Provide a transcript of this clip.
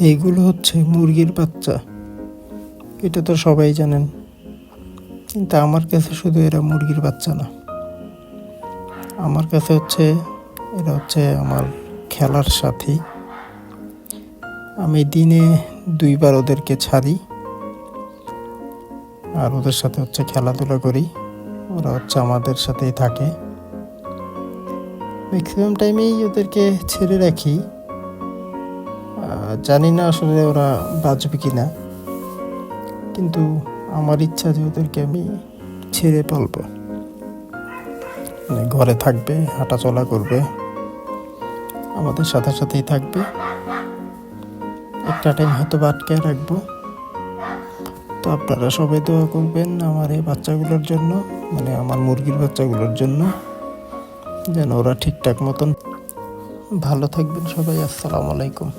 এইগুলো হচ্ছে মুরগির বাচ্চা। এটা তো সবাই জানেন, কিন্তু আমার কাছে শুধু এরা মুরগির বাচ্চা না, আমার কাছে এরা হচ্ছে আমার খেলার সাথী। আমি দিনে 2বার ওদেরকে ছাড়ি আর ওদের সাথে খেলাধুলা করি। ওরা আমাদের সাথেই থাকে। ম্যাক্সিমাম টাইমেই ওদেরকে ছেড়ে রাখি। জানি না আসলে ওরা বাঁচবে কি না, কিন্তু আমার ইচ্ছা যে ওদেরকে আমি ছেড়ে পালবো, মানে ঘরে থাকবে, হাঁটাচলা করবে, আমাদের সাথে সাথেই থাকবে। একটা টাইম হয়তো আটকে রাখবো। তো আপনারা সবাই দোয়া করবেন আমার এই বাচ্চাগুলোর জন্য, মানে আমার মুরগির বাচ্চাগুলোর জন্য, যেন ওরা ঠিকঠাক মতন ভালো থাকবেন সবাই। আসসালামু আলাইকুম।